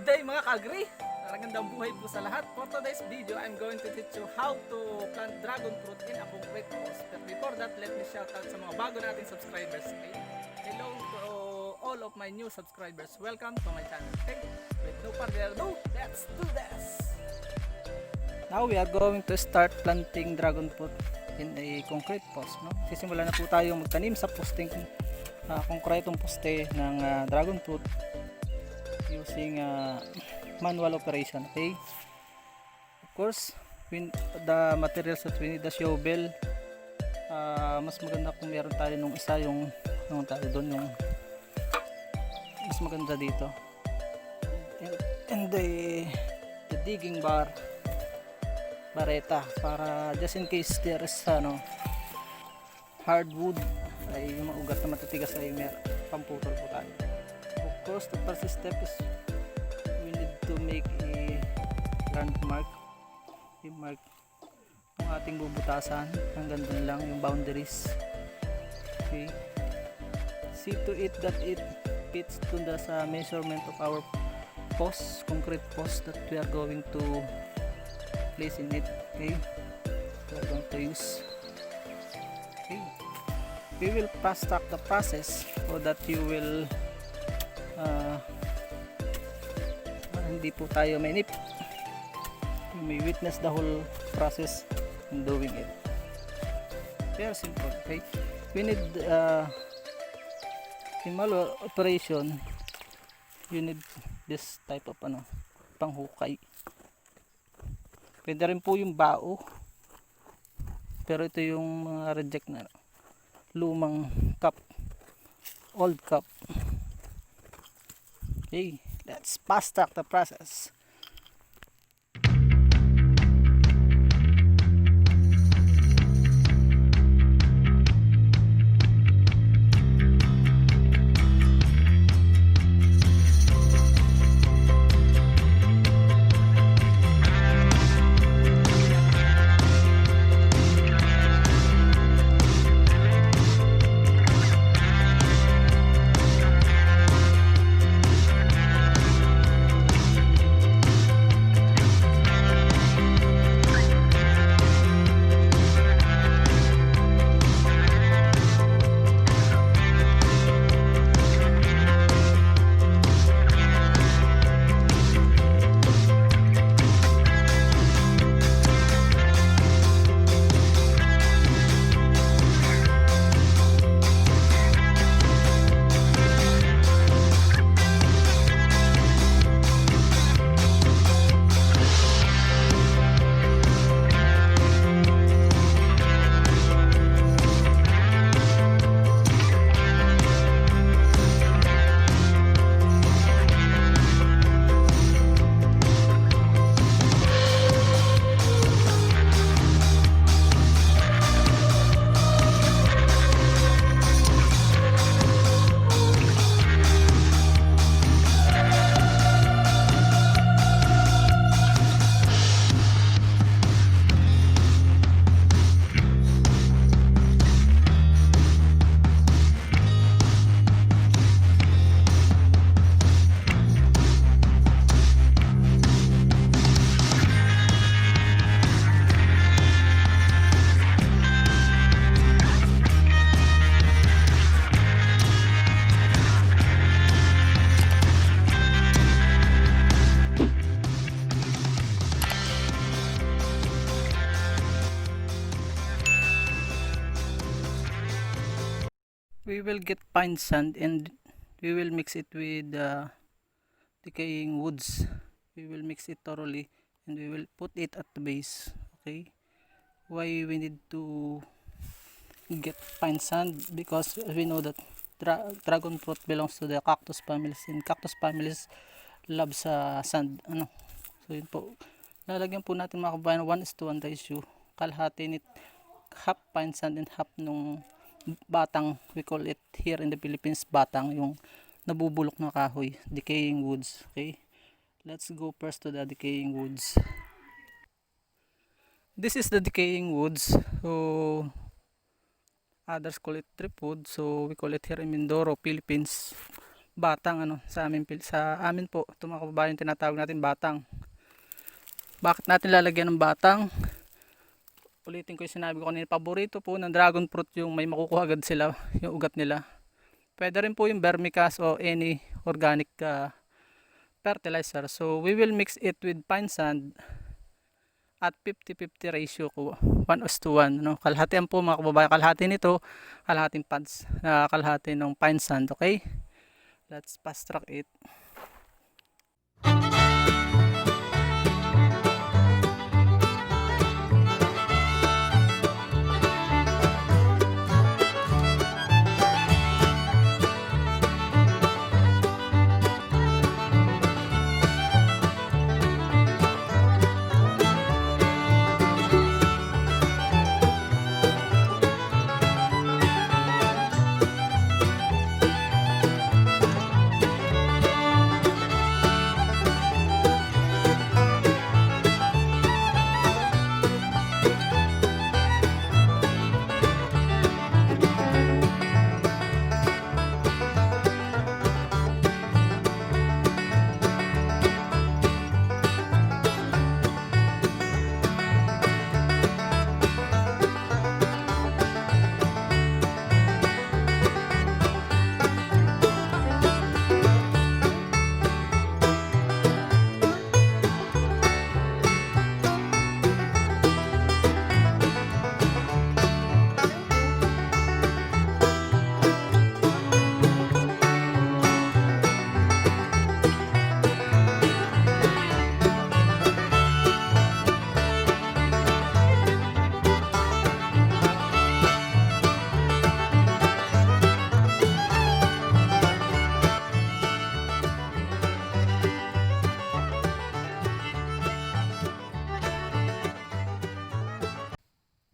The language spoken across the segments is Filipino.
day mga ka-agri! Magandang buhay po sa lahat. For today's video, I'm going to teach you how to plant dragon fruit in a concrete pots. But before that, let me shout out sa mga bago nating subscribers. Okay? Hello to all of my new subscribers. Welcome to my channel. Okay? With no further ado, let's do this! Now we are going to start planting dragon fruit in a concrete post. No? Sisimula na po tayo magtanim sa posting konkretong poste ng dragon fruit using manual operation. Okay, of course the materials that we need, the shovel, mas maganda kung meron tayo nung isa, yung tayo doon, yung mas maganda dito, and the digging bareta, para just in case there is hardwood, ay yung maugat na matitigas, ay may pamputol po tayo. Of course, the first step is we need to make a landmark, i-mark yung ating bubutasan hanggang dun lang yung boundaries. Okay, see to it that it fits to the measurement of our post, concrete post that we are going to place in it. Okay, we are going to use. Okay, we will fast track the process so that you will hindi po tayo mainip. You may witness the whole process in doing it. Very simple. Okay, we need in manual operation, you need this type of panghukay. Pwede rin po yung bao, pero ito yung mga reject na lumang cup, old cup. Okay, let's fast track the process. We will get pine sand and we will mix it with decaying woods. We will mix it thoroughly and we will put it at the base. Okay, why we need to get pine sand? Because we know that dragon fruit belongs to the cactus families, and cactus families love sa sand. So yun po, lalagyan po natin mga kabayan 1:1 ratio, kalahati nit, half pine sand and half nung batang, we call it here in the Philippines batang, yung nabubulok na kahoy, decaying woods. Okay, let's go first to the decaying woods. This is the decaying woods, so others call it tripwood, so we call it here in Mindoro, Philippines, batang sa amin po, ito mga kababayan, tinatawag natin batang. Bakit natin lalagyan ng batang? Ulitin ko yung sinabi ko kanina, paborito po ng dragon fruit yung may makukuha agad sila, yung ugat nila. Pwede rin po yung vermicast o any organic fertilizer. So we will mix it with fine sand at 50-50 ratio ko, 1:1, no? Kalahatian po mga kababayan, kalahati nito, kalahating pads, kalahati ng fine sand. Okay, let's fast track it.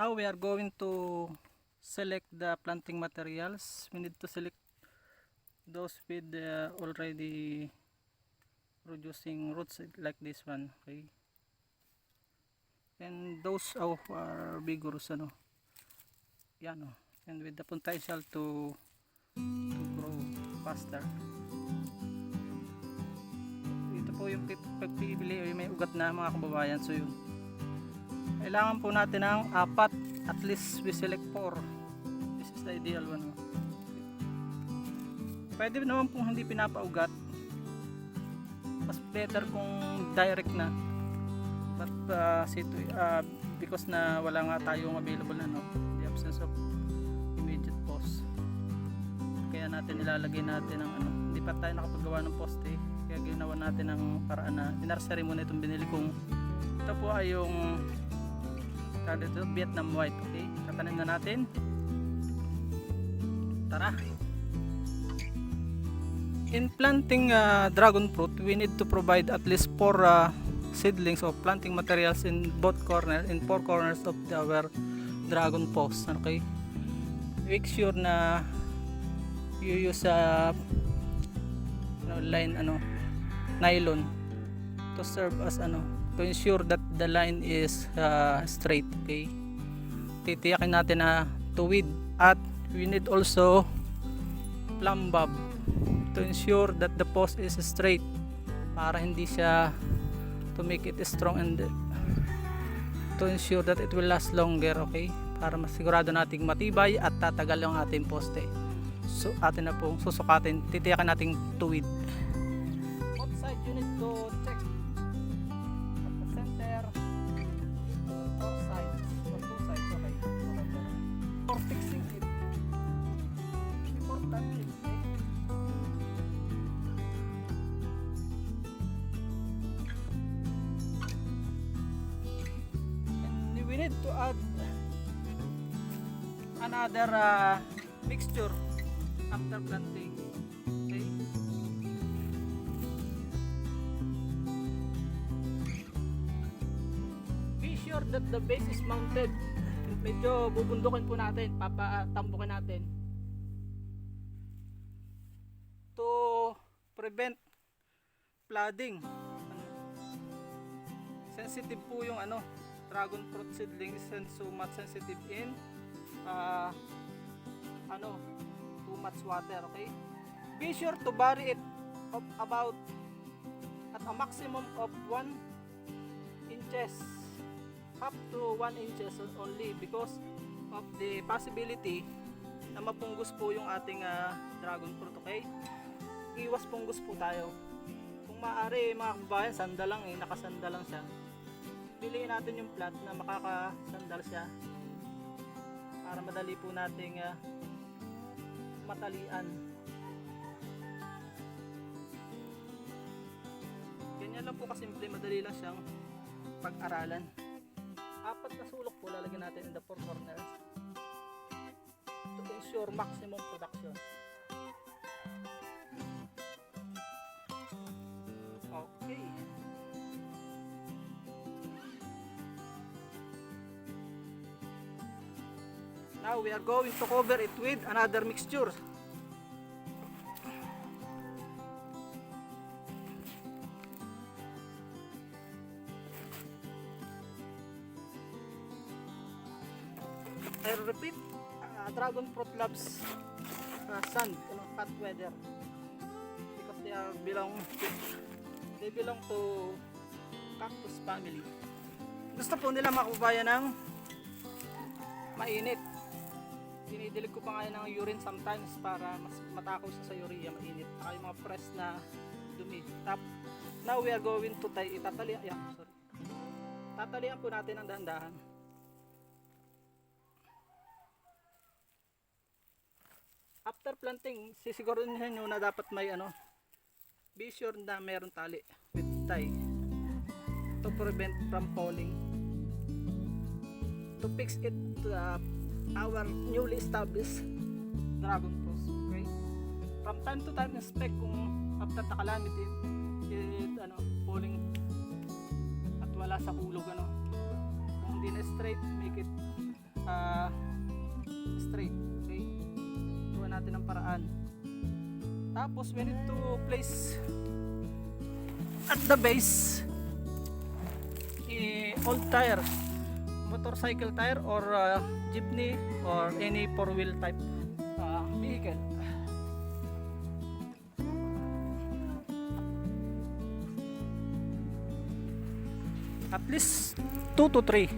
Now we are going to select the planting materials. We need to select those with already producing roots like this one, okay? And those are vigorous, yan, and with the potential to grow faster. Ito po yung pagpipili, yung may ugat na mga kababayan. So yun, kailangan po natin ng 4, at least we select 4. This is the ideal one. Pwede naman po hindi pinapaugat, mas better kung direct na, but because na wala nga tayong available na, the absence of immediate post, kaya natin ilalagay natin ng hindi pa tayo nakapagawa ng poste, kaya ginawa natin ng paraan na inarsery muna itong binili kong, ito po ay yung Vietnam white. Okay, tatanim na natin, tara. In planting dragon fruit, we need to provide at least 4 seedlings of planting materials in both corners, in 4 corners of our dragon post. Okay, make sure na you use nylon to serve as to ensure that the line is straight. Okay, titiyakin natin na tuwid, at we need also plumb bob to ensure that the post is straight, para hindi siya, to make it strong and to ensure that it will last longer. Okay, para masigurado nating matibay at tatagal ang ating poste. So atin na pong susukatin, titiyakin nating tuwid. Both side you need to check at the center, or sides, or 2 sides. Okay, for fixing it, important thing. And we need to add another mixture after planting. Okay, be sure that the base is mounted. Medyo bubundukin po natin, papatambukin natin to prevent flooding. Sensitive po yung dragon fruit seedlings, and so much sensitive in too much water. Okay, Be sure to vary it of about at a maximum of 1 inches up to 1 inches only, because of the possibility na mapunggus po yung ating dragon fruit. Okay, iwas punggus po tayo. Kung maaari mga kababayan, sandal lang nakasandal lang siya, piliin natin yung plant na makakasandal siya para madali po nating matalian. Ganyan lang po kasimple, madali lang siyang pag-aralan. 4 na sulok po lalagyan natin in the 4 corners to ensure maximum production. Okay. Now we are going to cover it with another mixture. I repeat, dragon fruit loves sand, hot weather, because they belong to cactus family. Gusto po nila makubayan ng mainit. Dinidilig ko pa nga ng urine sometimes para mas matakaw sa urea, mainit. Saka yung mga press na dumi. Now we are going to tatalian po natin ang dahan-dahan. After planting, sisiguraduhin nyo na dapat may be sure na meron tali with tie to prevent from falling, to fix it to our newly established dragon fruit. Okay, from time to time inspect kung after the calamity it falling at wala sa hulog, kung hindi na straight, make it straight. Okay, tuwan natin ang paraan. Tapos we need to place at the base old tire, motorcycle tire or jeepney or any 4-wheel type vehicle. At least 2 to 3.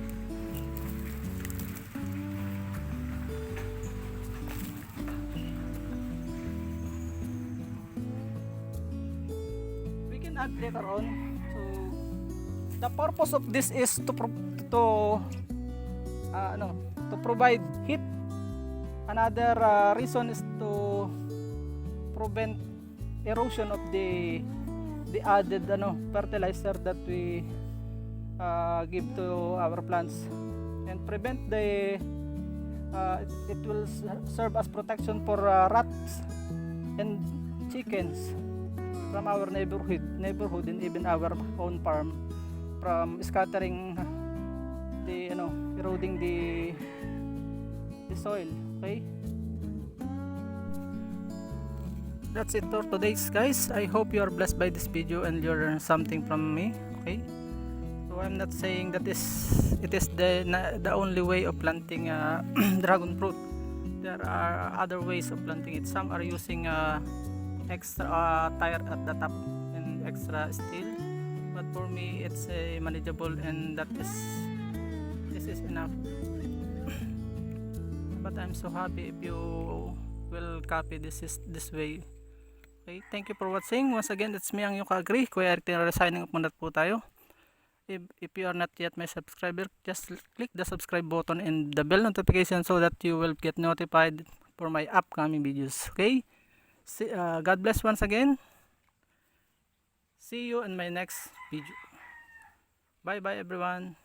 We can add later on. So the purpose of this is to provide heat. Another reason is to prevent erosion of the added fertilizer that we give to our plants, and prevent it will serve as protection for rats and chickens from our neighborhood and even our own farm from scattering eroding the soil. Okay, that's it for today, guys. I hope you are blessed by this video and you learn something from me. Okay, so I'm not saying that it is the only way of planting dragon fruit. There are other ways of planting it. Some are using extra tire at the top and extra steel, but for me it's manageable, and this is enough. But I'm so happy if you will copy this way. Okay, thank you for watching. Once again, it's me ang yung ka-agree. Kuya Eric, signing up muna po tayo. If you are not yet my subscriber, just click the subscribe button and the bell notification so that you will get notified for my upcoming videos. Okay, God bless once again. See you in my next video. Bye bye everyone.